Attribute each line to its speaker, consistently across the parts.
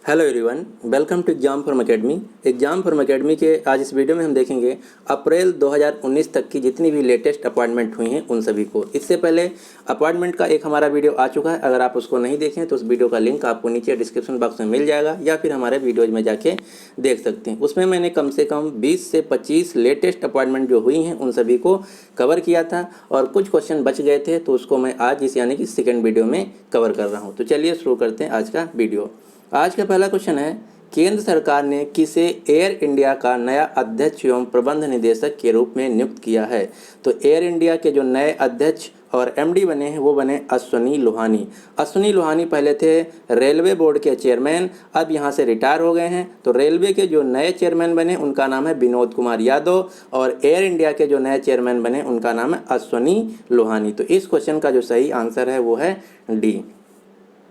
Speaker 1: Hello everyone, welcome to exam form academy. Exam form academy के आज इस video में हम देखेंगे अप्रैल 2019 तक की जितनी भी लेटेस्ट अपॉइंटमेंट हुई हैं उन सभी को। इससे पहले अपॉइंटमेंट का एक हमारा वीडियो आ चुका है, अगर आप उसको नहीं देखें तो उस वीडियो का लिंक आपको नीचे डिस्क्रिप्शन बॉक्स में मिल जाएगा या फिर हमारे वीडियोज़ में जाके देख सकते हैं। उसमें मैंने कम से कम 20 से 25 लेटेस्ट अपॉइंटमेंट जो हुई हैं उन सभी को कवर किया था और कुछ क्वेश्चन बच गए थे तो उसको मैं आज इस यानी कि सेकेंड वीडियो में कवर कर रहा हूँ। तो चलिए शुरू करते हैं आज का वीडियो। आज का पहला क्वेश्चन है, केंद्र सरकार ने किसे एयर इंडिया का नया अध्यक्ष एवं प्रबंध निदेशक के रूप में नियुक्त किया है? तो एयर इंडिया के जो नए अध्यक्ष और एमडी बने हैं वो बने अश्वनी लोहानी। अश्वनी लोहानी पहले थे रेलवे बोर्ड के चेयरमैन, अब यहाँ से रिटायर हो गए हैं। तो रेलवे के जो नए चेयरमैन बने उनका नाम है विनोद कुमार यादव और एयर इंडिया के जो नए चेयरमैन बने उनका नाम है अश्वनी लोहानी। तो इस क्वेश्चन का जो सही आंसर है वो है डी।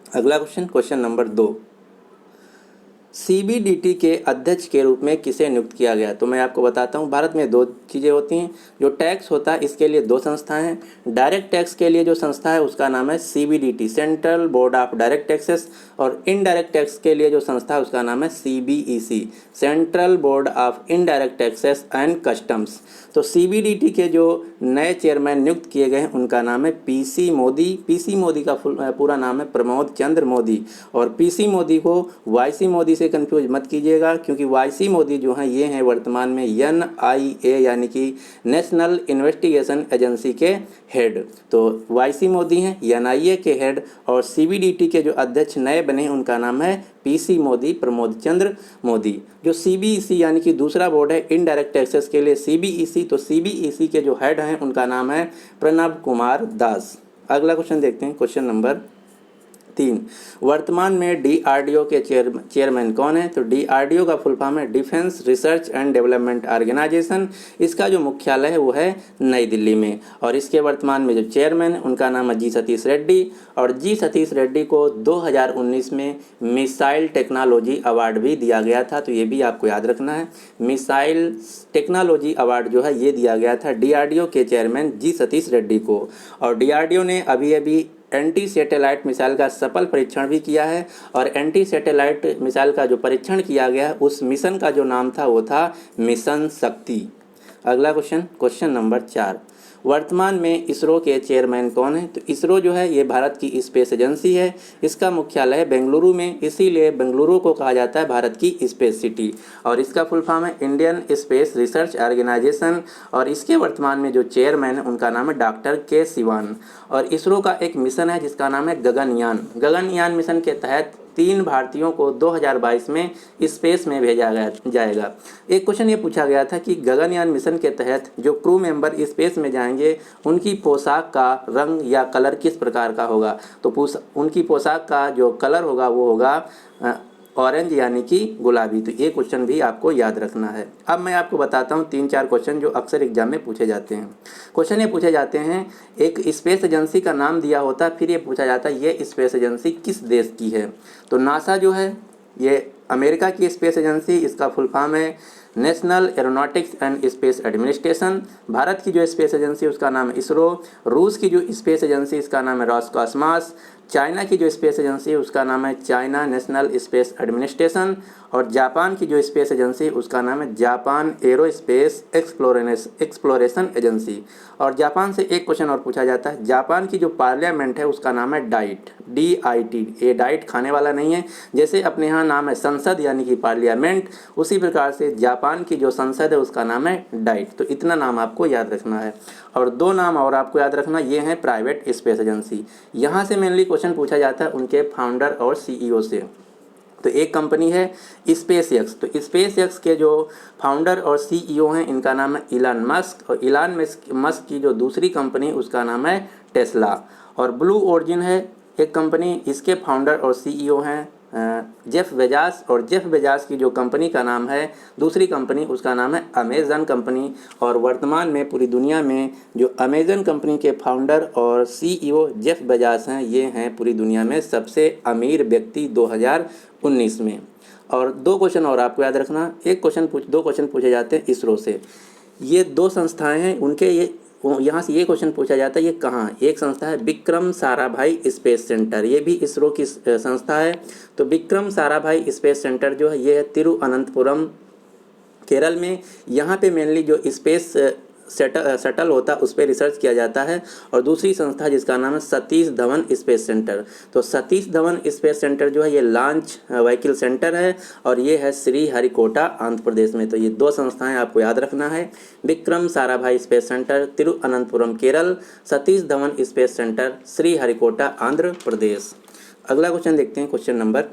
Speaker 1: अगला क्वेश्चन, क्वेश्चन नंबर 2, सीबीडीटी के अध्यक्ष के रूप में किसे नियुक्त किया गया? तो मैं आपको बताता हूं, भारत में दो चीज़ें होती हैं। जो टैक्स होता है इसके लिए दो संस्थाएं हैं। डायरेक्ट टैक्स के लिए जो संस्था है उसका नाम है CBDT, central board of direct taxes, और इनडायरेक्ट टैक्स के लिए जो संस्था है उसका नाम है CBEC, central board of indirect taxes and customs. तो सीबीडीटी के जो नए चेयरमैन नियुक्त किए गए हैं उनका नाम है पीसी मोदी। पीसी मोदी का पूरा नाम है प्रमोद चंद्र मोदी, और पीसी मोदी को वाईसी मोदी से कंफ्यूज मत कीजिएगा, क्योंकि वाईसी मोदी जो हैं ये हैं वर्तमान में एनआईए यानी कि नेशनल इन्वेस्टिगेशन एजेंसी के हेड। तो वाईसी मोदी हैं एनआईए के हेड, और सीबीडीटी के जो अध्यक्ष नए बने हैं उनका नाम है पीसी मोदी, प्रमोद चंद्र मोदी। जो सीबीईसी यानी कि दूसरा बोर्ड है इनडायरेक्ट टैक्सेस के लिए सीबीईसी, तो सीबीईसी के जो हेड हैं उनका नाम है प्रणब कुमार दास। अगला क्वेश्चन देखते हैं, क्वेश्चन नंबर 3, वर्तमान में डीआरडीओ के चेयरमैन कौन है? तो डीआरडीओ का फुल फॉर्म है defence research and development organisation. इसका जो मुख्यालय है वो है नई दिल्ली में, और इसके वर्तमान में जो चेयरमैन है उनका नाम है जी सतीश रेड्डी। और जी सतीश रेड्डी को 2019 में मिसाइल टेक्नोलॉजी अवार्ड भी दिया गया था, तो ये भी आपको याद रखना है। मिसाइल टेक्नोलॉजी अवार्ड जो है ये दिया गया था डीआरडीओ के चेयरमैन जी सतीश रेड्डी को। और डीआरडीओ ने अभी अभी एंटी सैटेलाइट मिसाइल का सफल परीक्षण भी किया है, और एंटी सैटेलाइट मिसाइल का जो परीक्षण किया गया है उस मिशन का जो नाम था वो था मिशन शक्ति। अगला क्वेश्चन, क्वेश्चन नंबर 4, वर्तमान में इसरो के चेयरमैन कौन है? तो इसरो जो है ये भारत की स्पेस एजेंसी है, इसका मुख्यालय है बेंगलुरु में, इसीलिए बेंगलुरु को कहा जाता है भारत की स्पेस सिटी। और इसका फुल फॉर्म है इंडियन स्पेस रिसर्च ऑर्गेनाइजेशन, और इसके वर्तमान में जो चेयरमैन है उनका नाम है डॉक्टर के सिवान। और इसरो का एक मिशन है जिसका नाम है गगनयान। गगनयान मिशन के तहत 3 भारतीयों को 2022 में स्पेस में भेजा जाएगा। एक क्वेश्चन ये पूछा गया था कि गगनयान मिशन के तहत जो क्रू मेंबर स्पेस में जाएंगे उनकी पोशाक का रंग या कलर किस प्रकार का होगा? तो उनकी पोशाक का जो कलर होगा वो होगा ऑरेंज यानी कि गुलाबी। तो ये क्वेश्चन भी आपको याद रखना है। अब मैं आपको बताता हूँ 3-4 क्वेश्चन जो अक्सर एग्जाम में पूछे जाते हैं। क्वेश्चन ये पूछे जाते हैं, एक स्पेस एजेंसी का नाम दिया होता है, फिर ये पूछा जाता है ये स्पेस एजेंसी किस देश की है? तो नासा जो है ये अमेरिका की स्पेस एजेंसी, इसका फुल फॉर्म है national aeronautics and space administration. Bharat की जो स्पेस एजेंसी उसका नाम है इसरो। रूस की जो स्पेस एजेंसी इसका नाम है रॉसकॉस्मॉस। चाइना की जो स्पेस एजेंसी है उसका नाम है चाइना नेशनल स्पेस एडमिनिस्ट्रेशन। और जापान की जो स्पेस एजेंसी उसका नाम है जापान एरोस्पेस एक्सप्लोरेशन एजेंसी। और जापान से एक क्वेश्चन और पूछा जाता है, जापान की जो पार्लियामेंट है उसका नाम है डाइट, DIT। ये डाइट खाने वाला नहीं है, जैसे अपने यहाँ नाम है संसद यानी कि पार्लियामेंट, उसी प्रकार से जापान की जो संसद है उसका नाम है डाइट। तो इतना नाम आपको याद रखना है। और 2 नाम और आपको याद रखना, ये हैं प्राइवेट स्पेस एजेंसी। यहाँ से मेनली क्वेश्चन पूछा जाता है उनके फाउंडर और CEO से। तो एक कंपनी है स्पेस एक्स, तो स्पेस एक्स के जो फाउंडर और CEO हैं इनका नाम है इलान मस्क, और इलान मस्क की जो दूसरी कंपनी उसका नाम है टेस्ला। और ब्लू ओरिजिन है एक कंपनी, इसके फाउंडर और CEO हैं जेफ बेजास, और जेफ बेजास की जो कंपनी का नाम है दूसरी कंपनी उसका नाम है अमेज़न कंपनी। और वर्तमान में पूरी दुनिया में जो अमेज़न कंपनी के फाउंडर और CEO जेफ बेजास हैं ये हैं पूरी दुनिया में सबसे अमीर व्यक्ति 2019 में। और 2 क्वेश्चन और आपको याद रखना, 2 क्वेश्चन पूछे जाते हैं इसरो से। ये 2 संस्थाएं हैं, यहाँ से ये क्वेश्चन पूछा जाता है, ये कहाँ? एक संस्था है विक्रम साराभाई स्पेस सेंटर, ये भी इसरो की संस्था है। तो विक्रम साराभाई स्पेस सेंटर जो है ये है तिरुअनंतपुरम केरल में। यहाँ पे मेनली जो स्पेस शटल होता है उस पर रिसर्च किया जाता है। और दूसरी संस्था जिसका नाम है सतीश धवन स्पेस सेंटर। तो सतीश धवन स्पेस सेंटर जो है ये लॉन्च व्हीकल सेंटर है और ये है श्री हरिकोटा आंध्र प्रदेश में। तो ये दो संस्थाएं आपको याद रखना है, Vikram Sarabhai space centre Thiruvananthapuram Kerala, Satish Dhawan space centre Shri Harikota Andhra Pradesh. अगला क्वेश्चन देखते हैं, क्वेश्चन नंबर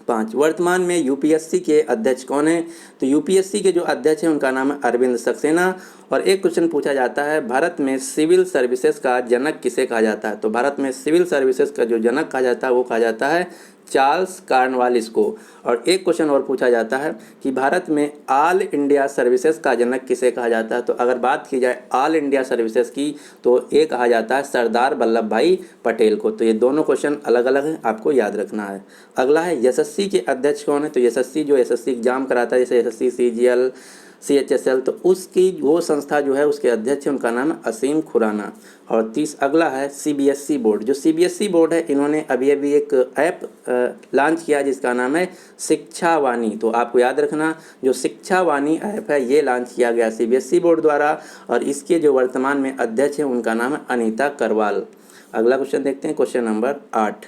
Speaker 1: 5। वर्तमान में यूपीएससी के अध्यक्ष कौन है? तो यूपीएससी के जो अध्यक्ष हैं उनका नाम है अरविंद सक्सेना। और एक क्वेश्चन पूछा जाता है, भारत में सिविल सर्विसेज का जनक किसे कहा जाता है? तो भारत में सिविल सर्विसेज का जो जनक कहा जाता है वो कहा जाता है चार्ल्स कॉर्नवालिस को। और एक क्वेश्चन और पूछा जाता है कि भारत में ऑल इंडिया सर्विसेज का जनक किसे कहा जाता है? तो अगर बात की जाए ऑल इंडिया सर्विसेज की तो ये कहा जाता है सरदार वल्लभ भाई पटेल को। तो ये दोनों क्वेश्चन अलग अलग हैं, आपको याद रखना है। अगला है यशस्वी के अध्यक्ष कौन है? तो यशस्वी जो एसएससी एग्जाम कराता है, जैसे यशस्वी सीजीएल CHSL, तो उसकी वो संस्था जो है उसके अध्यक्ष उनका नाम है असीम खुराना। और अगला है CBSE बोर्ड। जो CBSE बोर्ड है इन्होंने अभी एक ऐप लॉन्च किया जिसका नाम है शिक्षा वाणी। तो आपको याद रखना जो शिक्षा वाणी ऐप है ये लॉन्च किया गया CBSE बोर्ड द्वारा और इसके जो वर्तमान में अध्यक्ष हैं उनका नाम है अनीता करवाल। अगला क्वेश्चन देखते हैं, क्वेश्चन नंबर 8।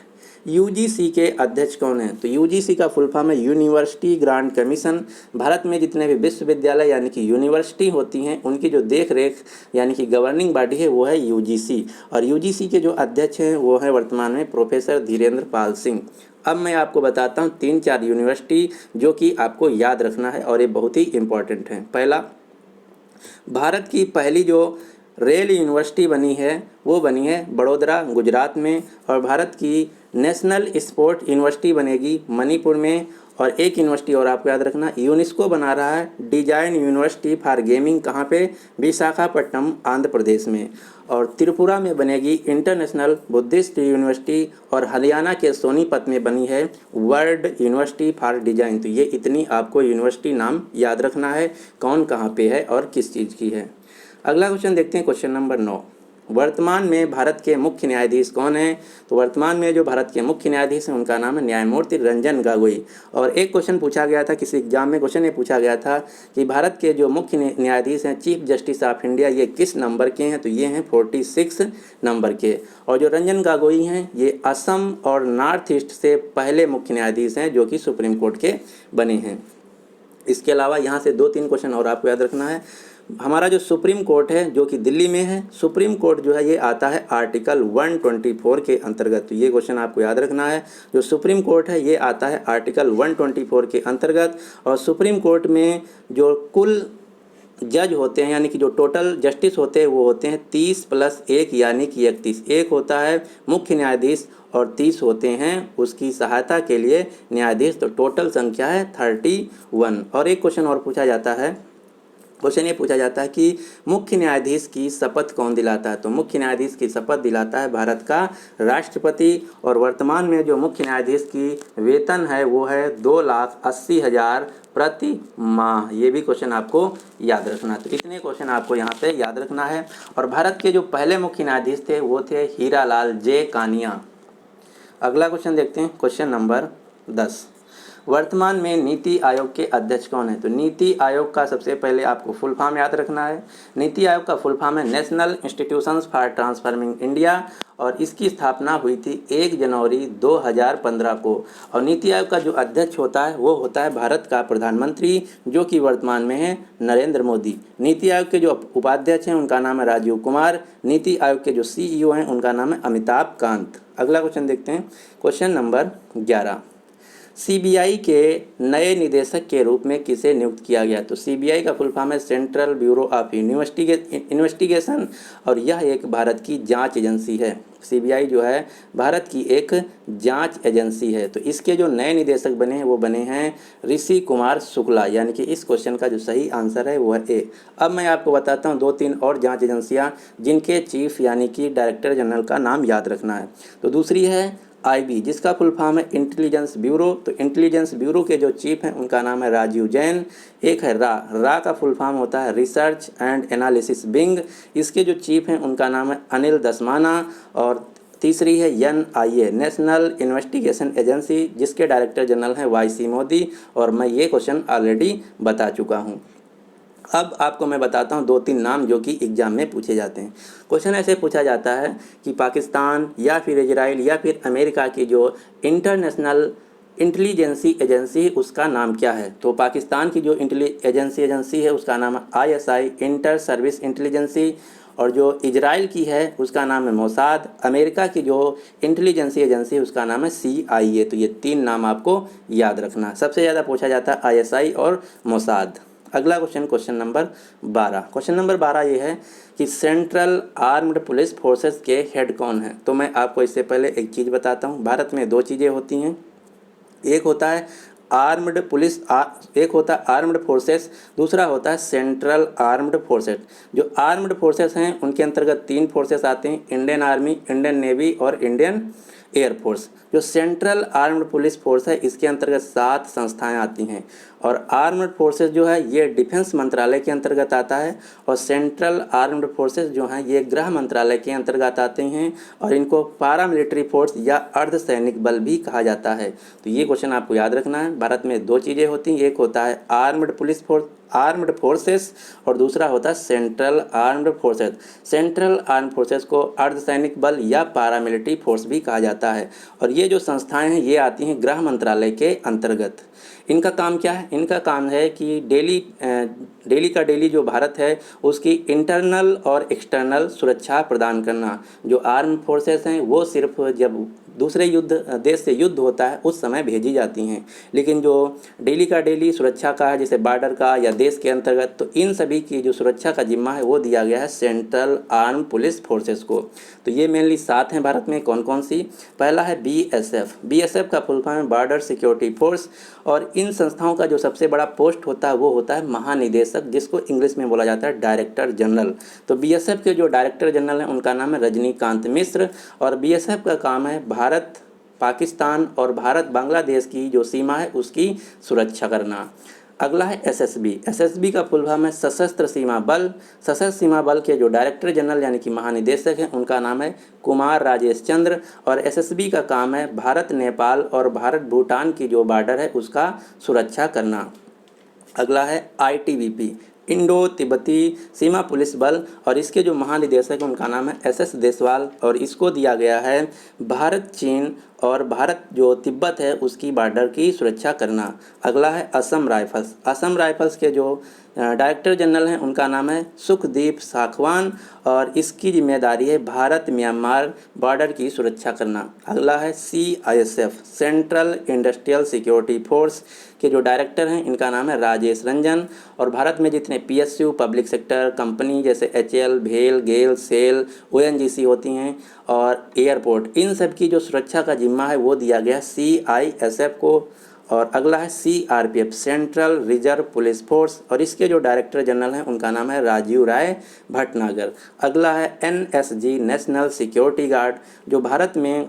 Speaker 1: UGC के अध्यक्ष कौन है? तो UGC का फुल फॉर्म है यूनिवर्सिटी ग्रांट कमीशन। भारत में जितने भी विश्वविद्यालय यानी कि यूनिवर्सिटी होती हैं उनकी जो देख रेख यानी कि गवर्निंग बॉडी है वो है UGC। और UGC के जो अध्यक्ष हैं वो है वर्तमान में प्रोफेसर धीरेन्द्र पाल सिंह। अब मैं आपको बताता हूँ 3-4 यूनिवर्सिटी जो कि आपको याद रखना है और ये बहुत ही इम्पॉर्टेंट है। पहला, भारत की पहली जो रेल यूनिवर्सिटी बनी है वो बनी है बड़ोदरा गुजरात में। और भारत की नेशनल स्पोर्ट यूनिवर्सिटी बनेगी मणिपुर में। और एक यूनिवर्सिटी और आपको याद रखना, यूनेस्को बना रहा है डिजाइन यूनिवर्सिटी फॉर गेमिंग, कहाँ पे? विशाखापट्टनम आंध्र प्रदेश में। और त्रिपुरा में बनेगी इंटरनेशनल बुद्धिस्ट यूनिवर्सिटी। और हरियाणा के सोनीपत में बनी है वर्ल्ड यूनिवर्सिटी फॉर डिजाइन। तो ये इतनी आपको यूनिवर्सिटी नाम याद रखना है, कौन कहाँ पे है और किस चीज़ की है। अगला क्वेश्चन देखते हैं, क्वेश्चन नंबर 9। वर्तमान में भारत के मुख्य न्यायाधीश कौन हैं? तो वर्तमान में जो भारत के मुख्य न्यायाधीश हैं उनका नाम है न्यायमूर्ति रंजन गोगोई। और एक क्वेश्चन पूछा गया था किसी एग्जाम में, क्वेश्चन ये पूछा गया था कि भारत के जो मुख्य न्यायाधीश हैं चीफ जस्टिस ऑफ इंडिया ये किस नंबर के हैं? तो ये हैं 46 नंबर के। और जो रंजन गोगोई हैं ये असम और नॉर्थ ईस्ट से पहले मुख्य न्यायाधीश हैं जो कि सुप्रीम कोर्ट के बने हैं। इसके अलावा यहाँ से 2-3 क्वेश्चन और आपको याद रखना है। हमारा जो सुप्रीम कोर्ट है जो कि दिल्ली में है, सुप्रीम कोर्ट जो है ये आता है आर्टिकल 124 के अंतर्गत। तो ये क्वेश्चन आपको याद रखना है, जो सुप्रीम कोर्ट है ये आता है आर्टिकल 124 के अंतर्गत। और सुप्रीम कोर्ट में जो कुल जज होते हैं यानी कि जो टोटल जस्टिस होते हैं वो होते हैं 30 + 1 यानी कि 31। एक होता है मुख्य न्यायाधीश और 30 होते हैं उसकी सहायता के लिए न्यायाधीश। तो टोटल संख्या है 31। और एक क्वेश्चन और पूछा जाता है, क्वेश्चन ये पूछा जाता है कि मुख्य न्यायाधीश की शपथ कौन दिलाता है? तो मुख्य न्यायाधीश की शपथ दिलाता है भारत का राष्ट्रपति। और वर्तमान में जो मुख्य न्यायाधीश की वेतन है वो है 2,80,000 प्रति माह। ये भी क्वेश्चन आपको याद रखना है। तो इतने क्वेश्चन आपको यहाँ पे याद रखना है। और भारत के जो पहले मुख्य न्यायाधीश थे वो थे हीरालाल जे कानिया। अगला क्वेश्चन देखते हैं, क्वेश्चन नंबर 10। वर्तमान में नीति आयोग के अध्यक्ष कौन है? तो नीति आयोग का सबसे पहले आपको फुल फॉर्म याद रखना है। नीति आयोग का फुल फॉर्म है national institutions for transforming India. और इसकी स्थापना हुई थी 1 जनवरी 2015 को। और नीति आयोग का जो अध्यक्ष होता है वो होता है भारत का प्रधानमंत्री जो कि वर्तमान में है नरेंद्र मोदी। नीति आयोग के जो उपाध्यक्ष हैं उनका नाम है राजीव कुमार। नीति आयोग के जो CEO हैं उनका नाम है अमिताभ कांत। अगला क्वेश्चन देखते हैं, क्वेश्चन नंबर 11। CBI के नए निदेशक के रूप में किसे नियुक्त किया गया? तो CBI का फुल फॉर्म है सेंट्रल ब्यूरो ऑफ इन्वेस्टिगेशन। और यह एक भारत की जांच एजेंसी है। CBI जो है भारत की एक जांच एजेंसी है। तो इसके जो नए निदेशक बने हैं वो बने हैं ऋषि कुमार शुक्ला। यानी कि इस क्वेश्चन का जो सही आंसर है वो है A। अब मैं आपको बताता हूँ 2-3 और जांच एजेंसियाँ जिनके चीफ यानी कि डायरेक्टर जनरल का नाम याद रखना है। तो दूसरी है आईबी, जिसका फुल फॉर्म है इंटेलिजेंस ब्यूरो। तो इंटेलिजेंस ब्यूरो के जो चीफ हैं उनका नाम है राजीव जैन। एक है रा का फुल फॉर्म होता है रिसर्च एंड एनालिसिस विंग, इसके जो चीफ हैं उनका नाम है अनिल दसमाना। और तीसरी है NIA, नेशनल इन्वेस्टिगेशन एजेंसी, जिसके डायरेक्टर जनरल हैं YC मोदी। और मैं ये क्वेश्चन ऑलरेडी बता चुका हूँ। अब आपको मैं बताता हूँ 2-3 नाम जो कि एग्ज़ाम में पूछे जाते हैं। क्वेश्चन ऐसे पूछा जाता है कि पाकिस्तान या फिर इजराइल या फिर अमेरिका की जो इंटरनेशनल इंटेलिजेंसी एजेंसी उसका नाम क्या है। तो पाकिस्तान की जो एजेंसी है उसका नाम है ISI, इंटर सर्विस इंटेलिजेंसी। और जो इजराइल की है उसका नाम है मोसाद। अमेरिका की जो इंटेलिजेंसी एजेंसी है उसका नाम है CIA। तो ये 3 नाम आपको याद रखना। सबसे ज़्यादा पूछा जाता है ISI और मोसाद। अगला क्वेश्चन नंबर 12। क्वेश्चन नंबर 12 ये है कि सेंट्रल आर्म्ड पुलिस फोर्सेस के हेड कौन हैं। तो मैं आपको इससे पहले एक चीज़ बताता हूँ। भारत में 2 चीज़ें होती हैं, एक होता है एक होता है आर्म्ड फोर्सेस, दूसरा होता है सेंट्रल आर्म्ड फोर्सेस। जो आर्म्ड फोर्सेस हैं उनके अंतर्गत 3 फोर्सेस आते हैं, इंडियन आर्मी, इंडियन नेवी और इंडियन एयरफोर्स। जो सेंट्रल आर्म्ड पुलिस फोर्स है इसके अंतर्गत 7 संस्थाएं आती हैं। और आर्म्ड फोर्सेस जो है ये डिफेंस मंत्रालय के अंतर्गत आता है। और सेंट्रल आर्म्ड फोर्सेस जो हैं ये गृह मंत्रालय के अंतर्गत आते हैं। और इनको पारामिलिट्री फोर्स या अर्धसैनिक बल भी कहा जाता है। तो ये क्वेश्चन आपको याद रखना है। भारत में 2 चीज़ें होती हैं, एक होता है आर्म्ड फोर्सेस और दूसरा होता है central armed forces. Central armed forces को अर्धसैनिक बल या पारामिलिट्री फोर्स भी कहा जाता है। और ये जो संस्थाएं हैं ये आती हैं गृह मंत्रालय के अंतर्गत। इनका काम क्या है? इनका काम है कि डेली जो भारत है उसकी इंटरनल और एक्सटर्नल सुरक्षा प्रदान करना। जो आर्म फोर्सेस हैं वो सिर्फ जब दूसरे देश से युद्ध होता है उस समय भेजी जाती हैं, लेकिन जो डेली सुरक्षा का है जैसे बॉर्डर का या देश के अंतर्गत, तो इन सभी की जो सुरक्षा का जिम्मा है वो दिया गया है सेंट्रल आर्म पुलिस फोर्सेस को। तो ये मेनली 7 हैं भारत में। कौन कौन सी? पहला है BSF का फुल फॉर्म है बॉर्डर सिक्योरिटी फोर्स। और इन संस्थाओं का जो सबसे बड़ा पोस्ट होता है वो होता है महानिदेशक, जिसको इंग्लिश में बोला जाता है डायरेक्टर जनरल। तो BSF के जो डायरेक्टर जनरल हैं उनका नाम है रजनीकांत मिश्र। और BSF का काम है भारत पाकिस्तान और भारत बांग्लादेश की जो सीमा है उसकी सुरक्षा करना। अगला है SSB का फुल फॉर्म है सशस्त्र सीमा बल। सशस्त्र सीमा बल के जो डायरेक्टर जनरल यानी कि महानिदेशक हैं उनका नाम है कुमार राजेश चंद्र। और SSB का काम है भारत नेपाल और भारत भूटान की जो बॉर्डर है उसका सुरक्षा करना। अगला है ITBP, इंडो तिब्बती सीमा पुलिस बल। और इसके जो महानिदेशक हैं उनका नाम है SS देसवाल। और इसको दिया गया है भारत चीन और भारत जो तिब्बत है उसकी बॉर्डर की सुरक्षा करना। अगला है असम राइफल्स के जो डायरेक्टर जनरल हैं उनका नाम है सुखदीप साखवान। और इसकी जिम्मेदारी है भारत म्यांमार बॉर्डर की सुरक्षा करना। अगला है CISF, central industrial security force के जो डायरेक्टर हैं इनका नाम है राजेश रंजन। और भारत में जितने PSU पब्लिक सेक्टर कंपनी जैसे HL, भेल, गेल, सेल, ONGC होती हैं और एयरपोर्ट, इन सब की जो सुरक्षा का जिम्मा है वो दिया गया CISF को। और अगला है CRPF, central reserve police force. और इसके जो डायरेक्टर जनरल हैं उनका नाम है राजीव राय भटनागर। अगला है NSG, नेशनल सिक्योरिटी गार्ड, जो भारत में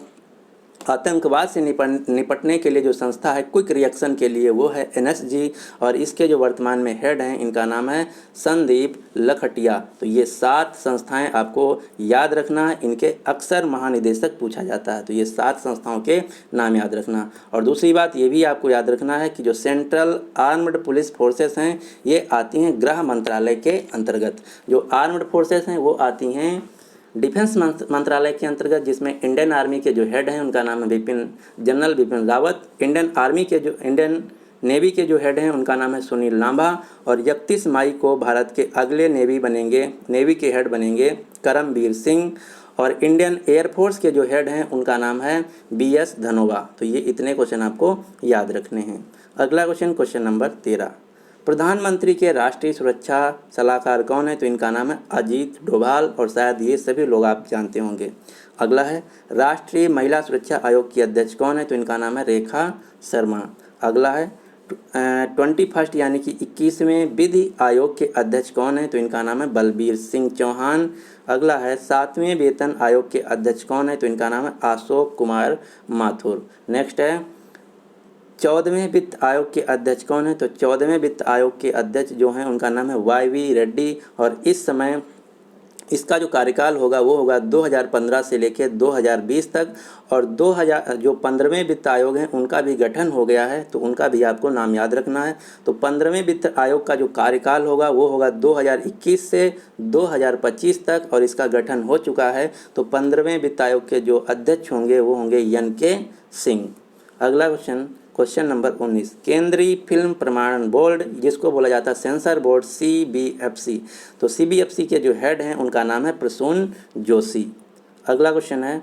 Speaker 1: आतंकवाद से निपटने के लिए जो संस्था है क्विक रिएक्शन के लिए वो है NSG। और इसके जो वर्तमान में हेड हैं इनका नाम है संदीप लखटिया। तो ये 7 संस्थाएं आपको याद रखना है, इनके अक्सर महानिदेशक पूछा जाता है। तो ये 7 संस्थाओं के नाम याद रखना। और दूसरी बात ये भी आपको याद रखना है कि जो सेंट्रल आर्म्ड पुलिस फोर्सेस हैं ये आती हैं गृह मंत्रालय के अंतर्गत। जो आर्म्ड फोर्सेस हैं वो आती हैं डिफेंस मंत्रालय के अंतर्गत, जिसमें इंडियन आर्मी के जो हेड हैं उनका नाम है general Bipin Rawat. Indian navy के जो हेड हैं उनका नाम है सुनील लांबा। और 31 मई को भारत के अगले नेवी के हेड बनेंगे करमबीर सिंह। और इंडियन एयरफोर्स के जो हेड हैं उनका नाम है BS धनोवा। तो ये इतने क्वेश्चन आपको याद रखने हैं। अगला क्वेश्चन नंबर 13, प्रधानमंत्री के राष्ट्रीय सुरक्षा सलाहकार कौन है? तो इनका नाम है अजीत डोभाल। और शायद ये सभी लोग आप जानते होंगे। अगला है राष्ट्रीय महिला सुरक्षा आयोग की अध्यक्ष कौन है? तो इनका नाम है रेखा शर्मा। अगला है 21 यानी कि 21वें विधि आयोग के अध्यक्ष कौन है? तो इनका नाम है बलबीर सिंह चौहान। अगला है 7वें वेतन आयोग के अध्यक्ष कौन है? तो इनका नाम है अशोक कुमार माथुर। नेक्स्ट है 14वें वित्त आयोग के अध्यक्ष कौन है? तो 14वें वित्त आयोग के अध्यक्ष जो हैं उनका नाम है वाई रेड्डी, और इस समय इसका जो कार्यकाल होगा वो होगा 2015 से लेकर 2020 तक। और 2000 जो 15वें वित्त आयोग हैं उनका भी गठन हो गया है, तो उनका भी आपको नाम याद रखना है। तो 15वें वित्त आयोग का जो कार्यकाल होगा वो होगा 2021 से 2025 तक, और इसका गठन हो चुका है। तो 15वें वित्त आयोग के जो अध्यक्ष होंगे वो होंगे NK सिंह। अगला क्वेश्चन नंबर 19, केंद्रीय फिल्म प्रमाणन बोर्ड जिसको बोला जाता है सेंसर बोर्ड CBFC, तो CBFC के जो हेड हैं उनका नाम है प्रसून जोशी। अगला क्वेश्चन है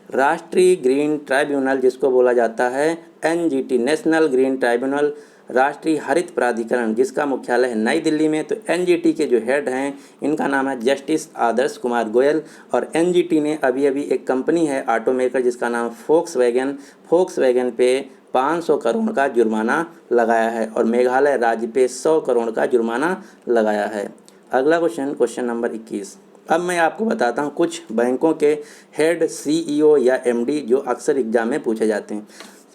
Speaker 1: राष्ट्रीय ग्रीन ट्राइब्यूनल जिसको बोला जाता है NGT नेशनल ग्रीन ट्राइब्यूनल, राष्ट्रीय हरित प्राधिकरण जिसका मुख्यालय है नई दिल्ली में, तो NGT के जो हेड हैं इनका नाम है जस्टिस आदर्श कुमार गोयल। और NGT ने अभी एक कंपनी है ऑटोमेकर जिसका नाम फोक्सवैगन पे 500 करोड़ का जुर्माना लगाया है, और मेघालय राज्य पे 100 करोड़ का जुर्माना लगाया है। अगला क्वेश्चन नंबर 21, अब मैं आपको बताता हूँ कुछ बैंकों के हेड CEO या MD जो अक्सर एग्जाम में पूछे जाते हैं।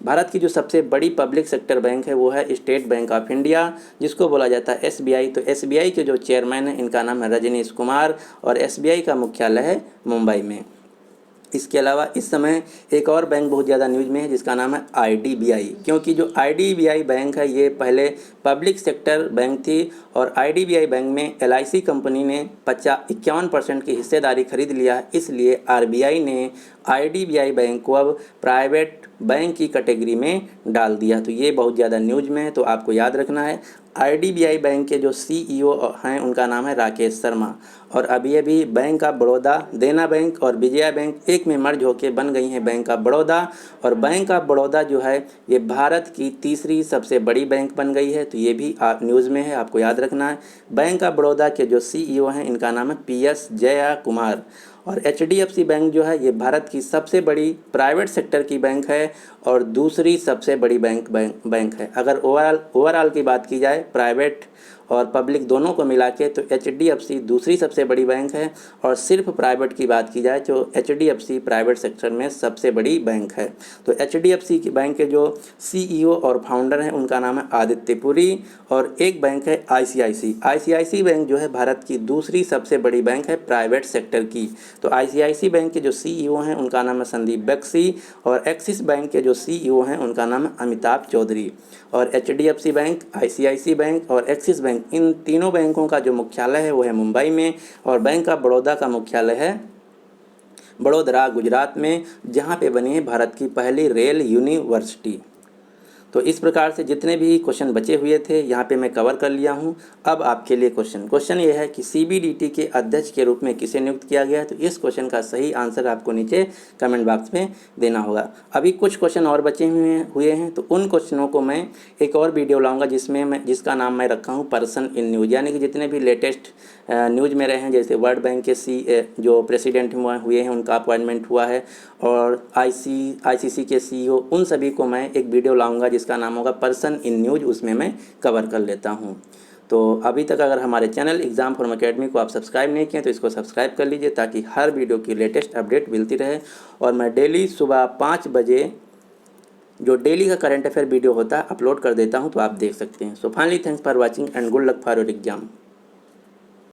Speaker 1: भारत की जो सबसे बड़ी पब्लिक सेक्टर बैंक है वो है स्टेट बैंक ऑफ इंडिया जिसको बोला जाता है SBI। तो SBI के जो चेयरमैन हैं इनका नाम है रजनीश कुमार, और SBI का मुख्यालय है मुंबई में। इसके अलावा इस समय एक और बैंक बहुत ज़्यादा न्यूज़ में है जिसका नाम है IDBI, क्योंकि जो IDBI बैंक है ये पहले पब्लिक सेक्टर बैंक थी, और IDBI बैंक में LIC कंपनी ने 51% की हिस्सेदारी खरीद लिया, इसलिए RBI ने IDBI बैंक को अब प्राइवेट बैंक की कैटेगरी में डाल दिया। तो ये बहुत ज़्यादा न्यूज़ में है, तो आपको याद रखना है। IDBI बैंक के जो CEO हैं उनका नाम है राकेश शर्मा, और अभी बैंक ऑफ बड़ौदा, देना बैंक और विजया बैंक एक में मर्ज होकर बन गई हैं बैंक ऑफ बड़ौदा। और बैंक ऑफ बड़ौदा जो है ये भारत की तीसरी सबसे बड़ी बैंक बन गई है, तो ये भी आप न्यूज़ में है, आपको याद रखना है। बैंक ऑफ बड़ौदा के जो CEO हैं इनका नाम है PS जया कुमार। और HDFC बैंक जो है ये भारत की सबसे बड़ी प्राइवेट सेक्टर की बैंक है और दूसरी सबसे बड़ी बैंक है। अगर ओवरऑल की बात की जाए प्राइवेट और पब्लिक दोनों को मिला के, तो HDFC दूसरी सबसे बड़ी बैंक है, और सिर्फ प्राइवेट की बात की जाए तो HDFC प्राइवेट सेक्टर में सबसे बड़ी बैंक है। तो HDFC की बैंक के जो CEO और फाउंडर हैं उनका नाम है आदित्य पुरी, और एक बैंक है ICICI बैंक जो है भारत की दूसरी सबसे बड़ी बैंक है प्राइवेट सेक्टर की। तो ICICI बैंक के जो CEO हैं उनका नाम है संदीप बख्शी, और एक्सिस बैंक के जो CEO हैं उनका नाम है अमिताभ चौधरी। और HDFC बैंक, ICICI बैंक और एक्सिस बैंक, इन तीनों बैंकों का जो मुख्यालय है वो है मुंबई में, और बैंक ऑफ बड़ौदा का मुख्यालय है बड़ोदरा गुजरात में, जहाँ पे बनी है भारत की पहली रेल यूनिवर्सिटी। तो इस प्रकार से जितने भी क्वेश्चन बचे हुए थे यहाँ पे मैं कवर कर लिया हूँ। अब आपके लिए क्वेश्चन ये है कि CBDT के अध्यक्ष के रूप में किसे नियुक्त किया गया है? तो इस क्वेश्चन का सही आंसर आपको नीचे कमेंट बॉक्स में देना होगा। अभी कुछ क्वेश्चन और बचे हुए हैं, तो उन क्वेश्चनों को मैं एक और वीडियो लाऊंगा जिसका नाम मैं रखा हूँ पर्सन इन न्यूज़, यानी कि जितने भी लेटेस्ट न्यूज़ में रहे हैं, जैसे वर्ल्ड बैंक के जो प्रेसिडेंट हुए हैं उनका अपॉइंटमेंट हुआ है, और ICC के CEO, उन सभी को मैं एक वीडियो लाऊंगा जिसका नाम होगा पर्सन इन न्यूज़, उसमें मैं कवर कर लेता हूं। तो अभी तक अगर हमारे चैनल एग्ज़ाम फॉर्म अकेडमी को आप सब्सक्राइब नहीं किए तो इसको सब्सक्राइब कर लीजिए, ताकि हर वीडियो की लेटेस्ट अपडेट मिलती रहे। और मैं डेली सुबह 5 बजे जो डेली का करंट अफेयर वीडियो होता है अपलोड कर देता हूँ, तो आप देख सकते हैं। So finally thanks for watching and good luck for your exam.